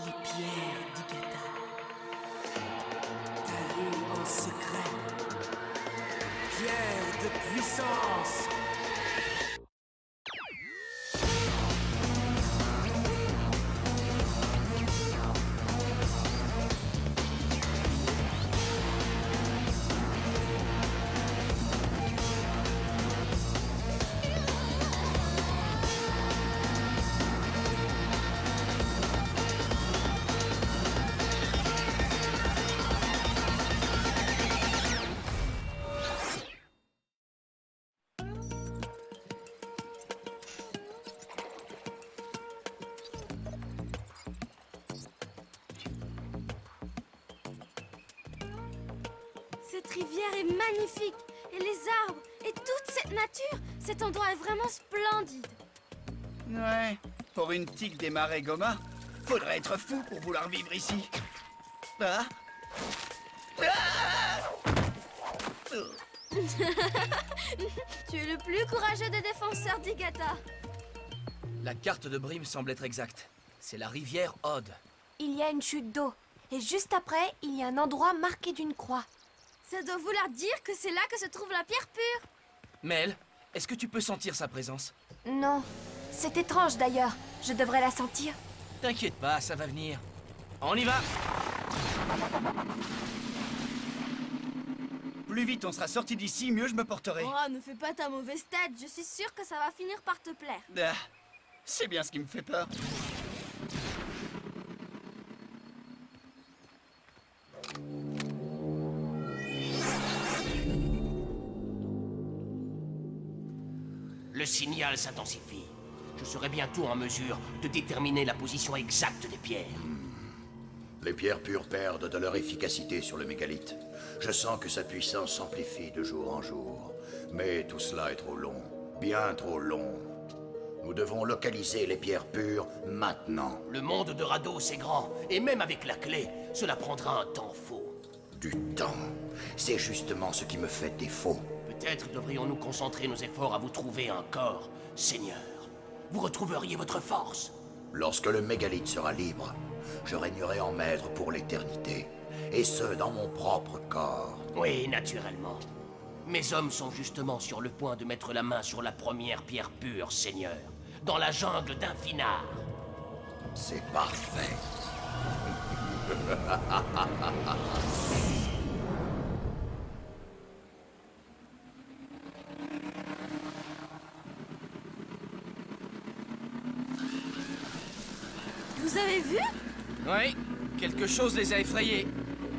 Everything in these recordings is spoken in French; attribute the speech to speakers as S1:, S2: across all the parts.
S1: Les pierres d'Igata, taillées en secret. Pierres de puissance.
S2: Cette rivière est magnifique, et les arbres, et toute cette nature, cet endroit est vraiment splendide.
S3: Ouais, pour une tique des marais Goma, faudrait être fou pour vouloir vivre ici. Ah.
S2: Tu es le plus courageux des défenseurs d'Igata.
S4: La carte de Brim semble être exacte. C'est la rivière Ode.
S5: Il y a une chute d'eau, et juste après, il y a un endroit marqué d'une croix.
S2: Ça doit vouloir dire que c'est là que se trouve la pierre pure.
S4: Mel, est-ce que tu peux sentir sa présence?
S5: Non, c'est étrange d'ailleurs. Je devrais la sentir.
S4: T'inquiète pas, ça va venir. On y va!
S3: Plus vite on sera sorti d'ici, mieux je me porterai.
S2: Oh, ne fais pas ta mauvaise tête, je suis sûre que ça va finir par te plaire.
S3: Ah, c'est bien ce qui me fait peur.
S6: Le signal s'intensifie. Je serai bientôt en mesure de déterminer la position exacte des pierres.
S7: Les pierres pures perdent de leur efficacité sur le mégalithe. Je sens que sa puissance s'amplifie de jour en jour. Mais tout cela est trop long. Bien trop long. Nous devons localiser les pierres pures maintenant.
S6: Le monde de Rados est grand, et même avec la clé, cela prendra un temps fou.
S7: Du temps. C'est justement ce qui me fait défaut.
S6: Peut-être devrions-nous concentrer nos efforts à vous trouver un corps, Seigneur. Vous retrouveriez votre force.
S7: Lorsque le mégalithe sera libre, je régnerai en maître pour l'éternité. Et ce, dans mon propre corps.
S6: Oui, naturellement. Mes hommes sont justement sur le point de mettre la main sur la première pierre pure, Seigneur. Dans la jungle d'Infinar.
S7: C'est parfait.
S2: Vous avez vu?
S4: Oui, quelque chose les a effrayés.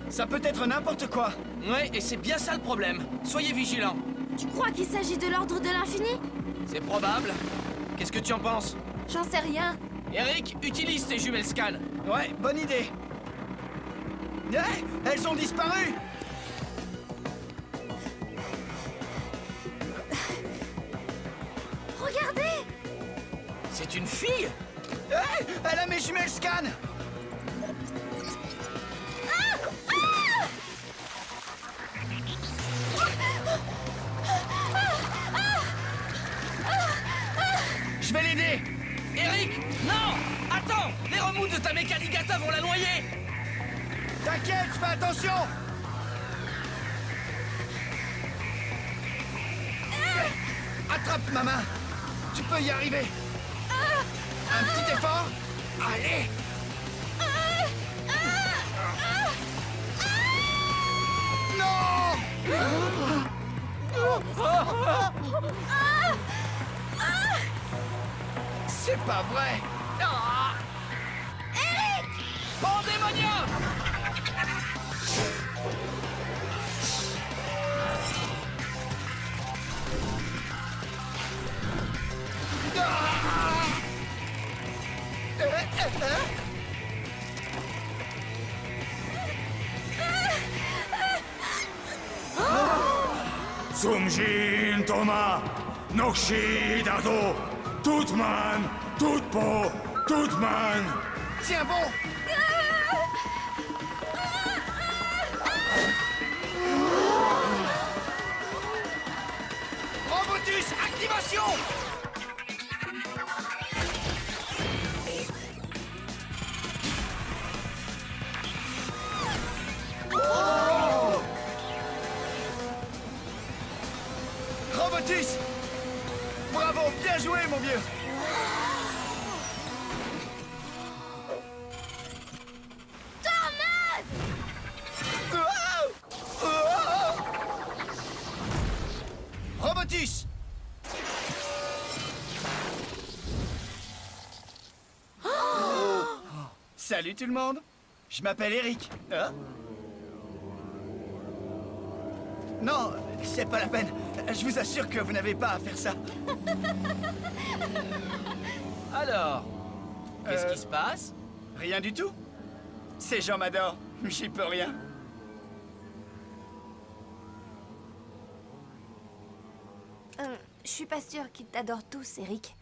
S3: Ça peut être n'importe quoi.
S4: Ouais, et c'est bien ça le problème. Soyez vigilants.
S2: Tu crois qu'il s'agit de l'ordre de l'infini?
S4: C'est probable. Qu'est-ce que tu en penses?
S5: J'en sais rien.
S4: Eric, utilise tes jumelles scan.
S3: Ouais, bonne idée. Hey, elles ont disparu.
S2: Regardez!
S4: C'est une fille?
S3: Hey, elle a mes jumelles scan.
S4: Je vais l'aider. Eric, non! Attends! Les remous de ta mécanicata vont la noyer!
S3: T'inquiète, fais attention. Attrape ma main. Tu peux y arriver. Un petit effort. Allez. Non. C'est pas vrai.
S2: Eric!
S4: Pandémonium!
S8: Sumjin Toma, Nokshi Dado, Tutman, Tutpo, Tutman.
S3: Tiens bon. Robotus, activation. mon vieux. Robotus! Salut tout le monde, je m'appelle Eric. Hein? Non, c'est pas la peine. Je vous assure que vous n'avez pas à faire ça.
S4: Alors, qu'est-ce qui se passe?
S3: Rien du tout. Ces gens m'adorent, j'y peux rien.
S5: Je suis pas sûre qu'ils t'adorent tous, Eric.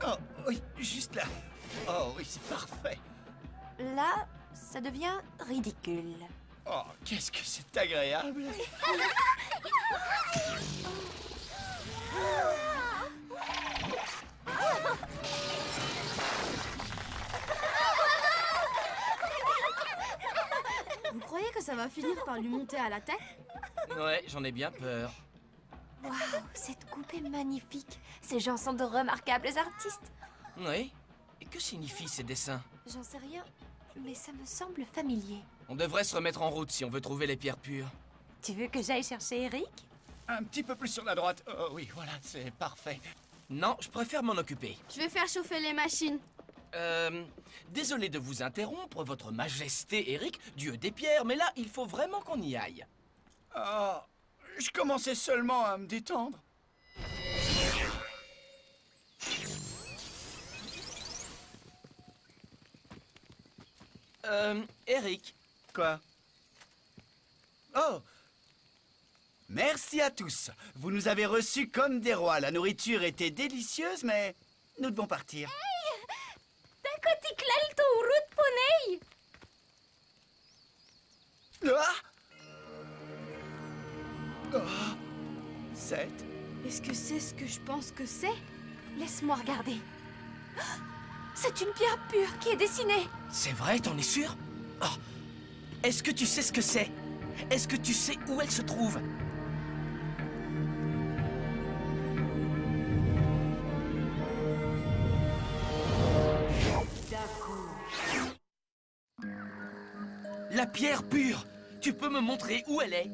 S3: Oh, oui, juste là. Oh, oui, c'est parfait.
S5: Là, ça devient ridicule.
S3: Oh, qu'est-ce que c'est agréable.
S2: Vous croyez que ça va finir par lui monter à la tête?
S4: Ouais, j'en ai bien peur.
S5: Waouh, cette coupe est magnifique. Ces gens sont de remarquables artistes.
S4: Oui? Et que signifient ces dessins?
S5: J'en sais rien, mais ça me semble familier.
S4: On devrait se remettre en route si on veut trouver les pierres pures.
S5: Tu veux que j'aille chercher Eric?
S3: Un petit peu plus sur la droite. Oh, oui, voilà, c'est parfait.
S4: Non, je préfère m'en occuper.
S2: Je vais faire chauffer les machines.
S4: Désolé de vous interrompre, votre majesté Eric, dieu des pierres, mais là, il faut vraiment qu'on y aille.
S3: Oh, je commençais seulement à me détendre.
S4: Eric.
S3: Quoi? Oh! Merci à tous. Vous nous avez reçus comme des rois. La nourriture était délicieuse, mais nous devons partir.
S2: Tacoticlal tu route poney.
S3: Ah! Oh. 7.
S2: Est-ce que c'est ce que je pense que c'est?
S5: Laisse-moi regarder. C'est une pierre pure qui est dessinée.
S4: C'est vrai, t'en es sûr? Oh. Est-ce que tu sais ce que c'est? Est-ce que tu sais où elle se trouve? La pierre pure! Tu peux me montrer où elle est?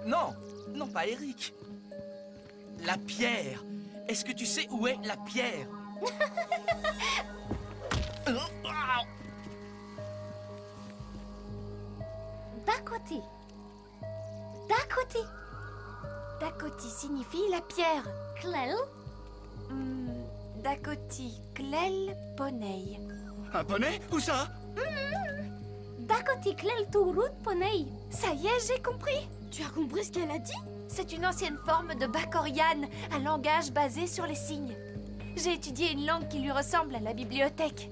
S4: Non! Non, pas Eric. La pierre! Est-ce que tu sais où est la pierre?
S5: Dakoti. Dakoti. Dakoti signifie la pierre.
S2: Clel?
S5: Dakoti, Klel, Poney.
S3: Un poney? Où ça?
S2: Tacoticlal tu route poney.
S5: Ça y est, j'ai compris.
S2: Tu as compris ce qu'elle a dit?
S5: C'est une ancienne forme de Bakorian, un langage basé sur les signes. J'ai étudié une langue qui lui ressemble à la bibliothèque.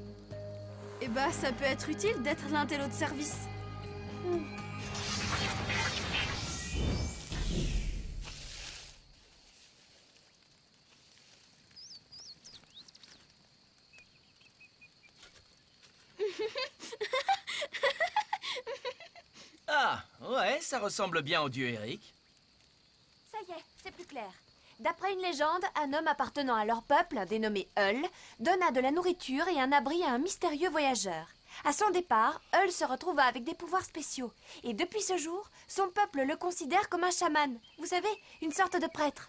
S2: Eh bah, ça peut être utile d'être l'intello de service.
S4: Ah, ouais, ça ressemble bien au dieu Eric.
S5: Ça y est, c'est plus clair. D'après une légende, un homme appartenant à leur peuple, dénommé Hull, donna de la nourriture et un abri à un mystérieux voyageur. À son départ, Hull se retrouva avec des pouvoirs spéciaux. Et depuis ce jour, son peuple le considère comme un chaman. Vous savez, une sorte de prêtre.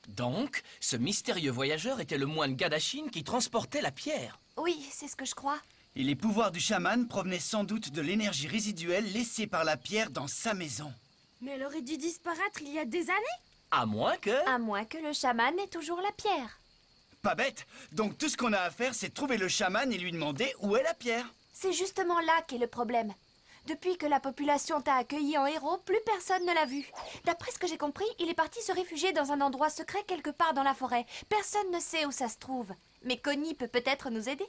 S4: Donc, ce mystérieux voyageur était le moine Gadashin qui transportait la pierre.
S5: Oui, c'est ce que je crois.
S3: Et les pouvoirs du chaman provenaient sans doute de l'énergie résiduelle laissée par la pierre dans sa maison.
S2: Mais elle aurait dû disparaître il y a des années.
S4: À moins que...
S5: À moins que le chaman ait toujours la pierre.
S3: Pas bête. Donc tout ce qu'on a à faire, c'est trouver le chaman et lui demander où est la pierre.
S5: C'est justement là qu'est le problème. Depuis que la population t'a accueilli en héros, plus personne ne l'a vu. D'après ce que j'ai compris, il est parti se réfugier dans un endroit secret quelque part dans la forêt. Personne ne sait où ça se trouve. Mais Connie peut peut-être nous aider.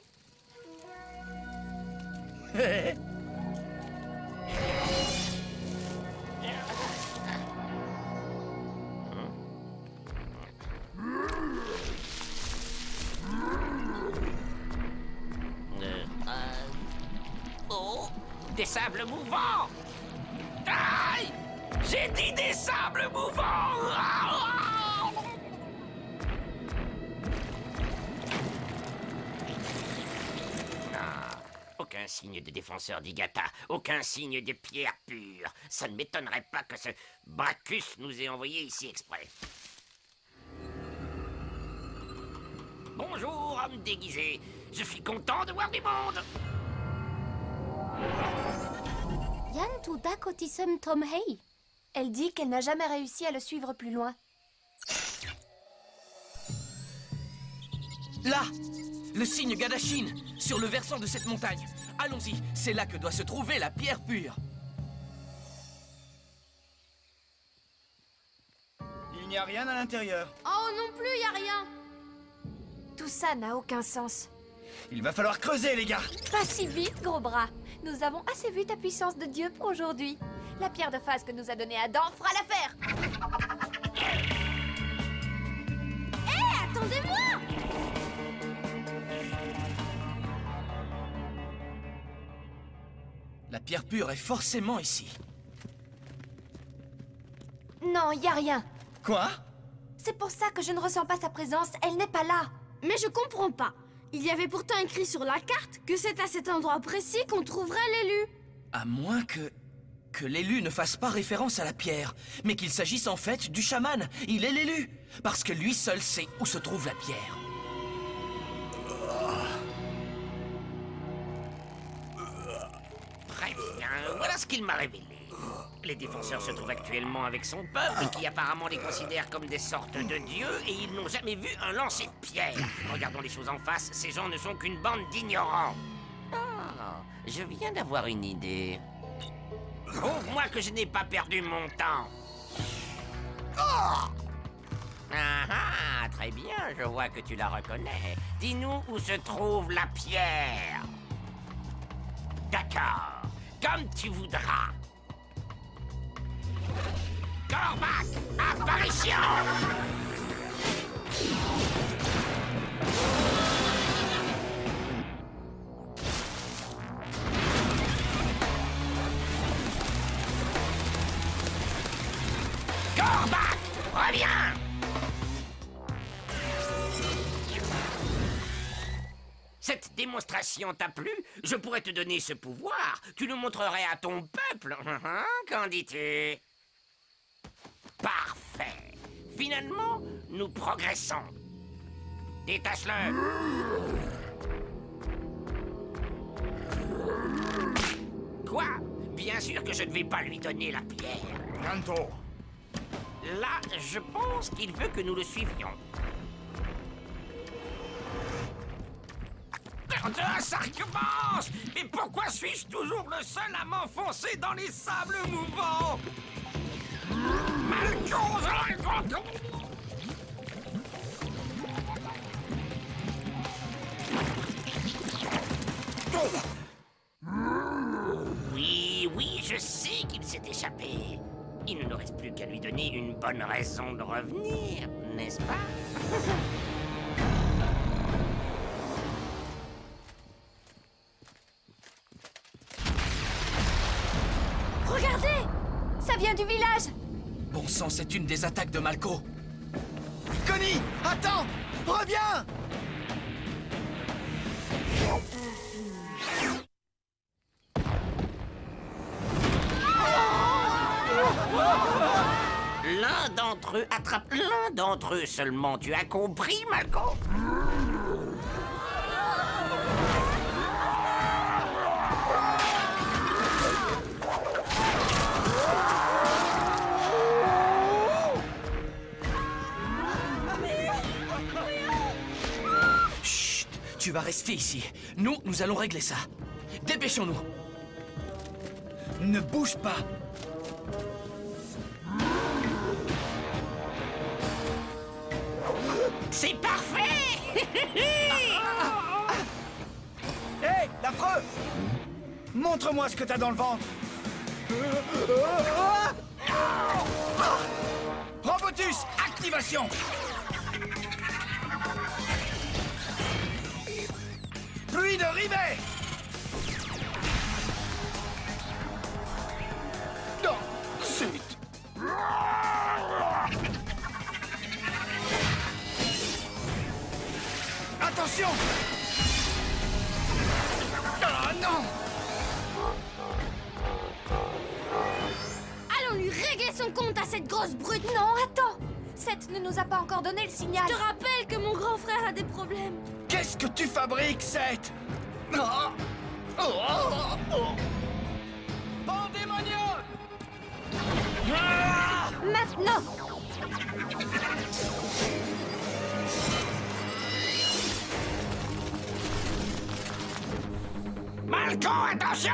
S6: Des sables mouvants! Aïe! J'ai dit des sables mouvants! Aucun signe de défenseur d'Igata, aucun signe de pierre pure. Ça ne m'étonnerait pas que ce Bracus nous ait envoyé ici exprès. Bonjour, homme déguisé. Je suis content de voir du monde.
S2: Yan tuda kotisem Tom Hey.
S5: Elle dit qu'elle n'a jamais réussi à le suivre plus loin.
S4: Là! Le signe Gadashin, sur le versant de cette montagne. Allons-y, c'est là que doit se trouver la pierre pure.
S3: Il n'y a rien à l'intérieur.
S2: Oh non plus, y a rien.
S5: Tout ça n'a aucun sens.
S3: Il va falloir creuser, les gars.
S5: Pas si vite, gros bras. Nous avons assez vu ta puissance de Dieu pour aujourd'hui. La pierre de phase que nous a donnée Adam fera l'affaire.
S2: Hé, attendez-moi!
S4: La pierre pure est forcément ici.
S5: Non, y a rien.
S3: Quoi?
S5: C'est pour ça que je ne ressens pas sa présence. Elle n'est pas là.
S2: Mais je comprends pas. Il y avait pourtant écrit sur la carte que c'est à cet endroit précis qu'on trouverait l'élu.
S4: À moins que l'élu ne fasse pas référence à la pierre, mais qu'il s'agisse en fait du chaman. Il est l'élu, parce que lui seul sait où se trouve la pierre.
S6: Très bien, voilà ce qu'il m'a révélé. Les défenseurs se trouvent actuellement avec son peuple, qui apparemment les considère comme des sortes de dieux, et ils n'ont jamais vu un lancer de pierre. Regardons les choses en face, ces gens ne sont qu'une bande d'ignorants. Ah, je viens d'avoir une idée. Prouve-moi que je n'ai pas perdu mon temps. Ah ah, très bien, je vois que tu la reconnais. Dis-nous où se trouve la pierre. D'accord, comme tu voudras. Cormac, apparition! Cormac, reviens! Cette démonstration t'a plu? Je pourrais te donner ce pouvoir. Tu le montrerais à ton peuple. Qu'en dis-tu? Parfait. Finalement, nous progressons. Détache-le. Quoi? Bien sûr que je ne vais pas lui donner la pierre.
S8: Bientôt.
S6: Là, je pense qu'il veut que nous le suivions. Ça recommence! Et pourquoi suis-je toujours le seul à m'enfoncer dans les sables mouvants? Oui, oui, je sais qu'il s'est échappé. Il ne nous reste plus qu'à lui donner une bonne raison de revenir, n'est-ce pas?
S5: Regardez! Ça vient du village!
S4: Bon sang, c'est une des attaques de Malko.
S3: Connie, attends! Reviens!
S6: L'un d'entre eux attrape l'un d'entre eux seulement. Tu as compris, Malko?
S4: Chut! Tu vas rester ici. Nous allons régler ça. Dépêchons-nous.
S3: Ne bouge pas!
S6: C'est parfait!
S3: Hé, l'affreux! Montre-moi ce que t'as dans le ventre! Robotus, activation! Pluie de rivets! Attention! Oh non!
S2: Allons lui régler son compte à cette grosse brute.
S5: Non, attends! Seth ne nous a pas encore donné le signal.
S2: Je te rappelle que mon grand frère a des problèmes.
S3: Qu'est-ce que tu fabriques, Seth? Oh! Oh! Oh! Oh! Pandémonium! Ah!
S5: Maintenant!
S6: Malcolm, attention!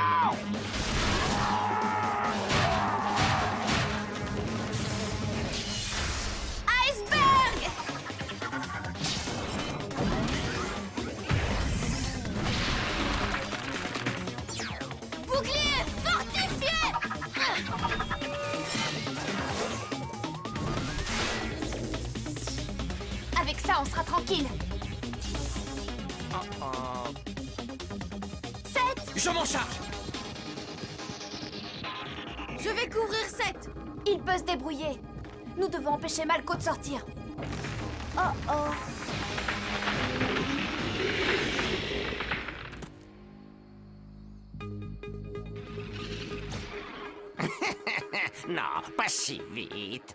S2: Iceberg! Bouclier fortifié!
S5: Avec ça, on sera tranquille.
S4: Je m'en charge.
S2: Je vais couvrir Seth.
S5: Il peut se débrouiller. Nous devons empêcher Malco de sortir. Oh oh.
S6: Non, pas si vite.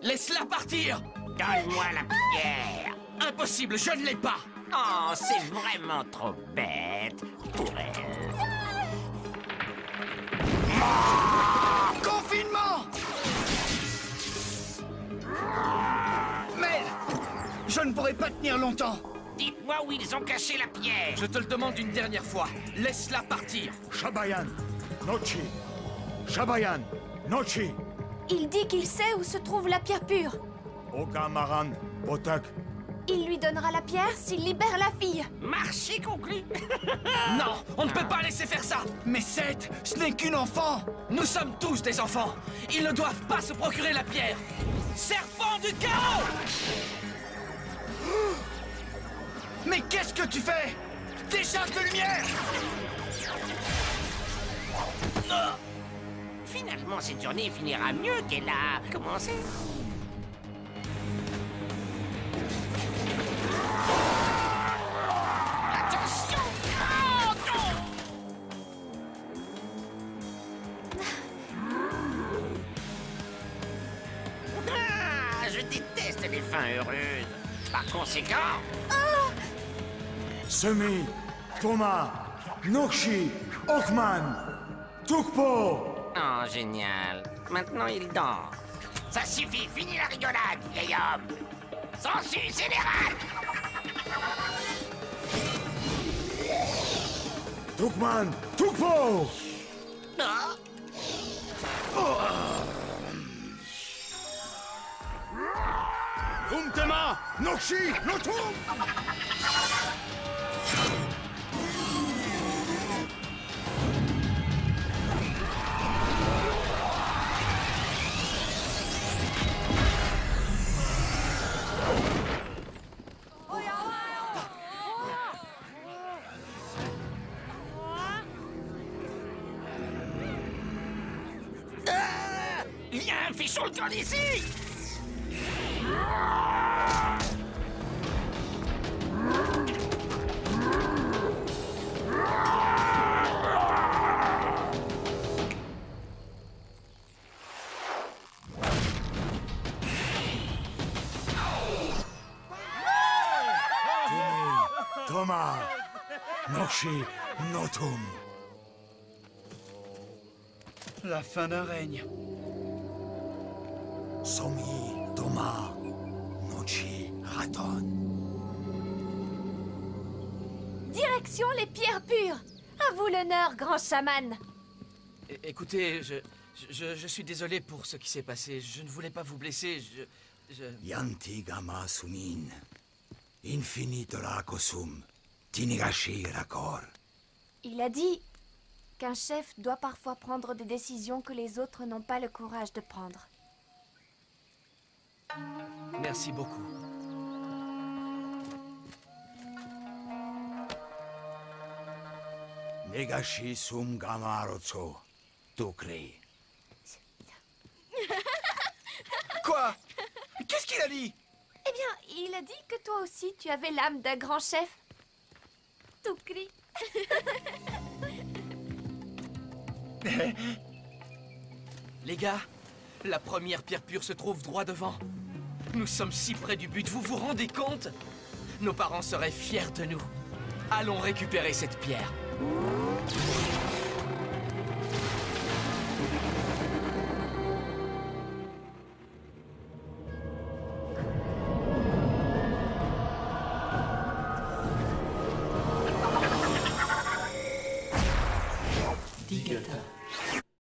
S4: Laisse-la partir.
S6: Donne-moi la pierre.
S4: Impossible, je ne l'ai pas.
S6: Oh, c'est vraiment trop bête pour elle.
S3: Confinement! Mais je ne pourrai pas tenir longtemps.
S6: Dites-moi où ils ont caché la pierre.
S4: Je te le demande une dernière fois. Laisse-la partir.
S8: Shabayan, Nochi. Shabayan, Nochi.
S5: Il dit qu'il sait où se trouve la pierre pure.
S8: Okamaran, Botak.
S5: Il lui donnera la pierre s'il libère la fille.
S6: Marché conclu.
S4: Non, on ne peut pas laisser faire ça.
S3: Mais Seth, ce n'est qu'une enfant.
S4: Nous sommes tous des enfants. Ils ne doivent pas se procurer la pierre. Serpent du chaos!
S3: Mais qu'est-ce que tu fais? Décharge de lumière!
S6: Finalement, cette journée finira mieux qu'elle a commencé. Attention! Oh, non! Ah, je déteste les fins heureuses. Par conséquent...
S8: Semi, Thomas, Nokshi, Okman, Tukpo.
S6: Oh, génial. Maintenant, il dort. Ça suffit, fini la rigolade, vieil homme. S'en suce et les rats.
S8: Tukman, Tukpo.
S6: Ah.
S8: Umtema, Nokshi, Notum.
S6: Viens, fichons le camp d'ici.
S8: Thomas, Nokshi, Notum.
S3: La fin d'un règne.
S8: Somi, Thomas, Nochi, Raton.
S5: Direction les pierres pures. À vous l'honneur, grand chaman.
S4: Écoutez, je suis désolé pour ce qui s'est passé. Je ne voulais pas vous blesser.
S8: Yanti Gama Sumin. Infinitora Kosum. Tinigashi Rakor.
S5: Il a dit qu'un chef doit parfois prendre des décisions que les autres n'ont pas le courage de prendre.
S4: Merci beaucoup.
S8: Negashi Sum Gamarotso. Tukri.
S3: Quoi? Qu'est-ce qu'il a dit?
S5: Eh bien, il a dit que toi aussi tu avais l'âme d'un grand chef.
S2: tout cri.
S4: Les gars, la première pierre pure se trouve droit devant. Nous sommes si près du but, vous vous rendez compte? Nos parents seraient fiers de nous. Allons récupérer cette pierre.
S1: Digata.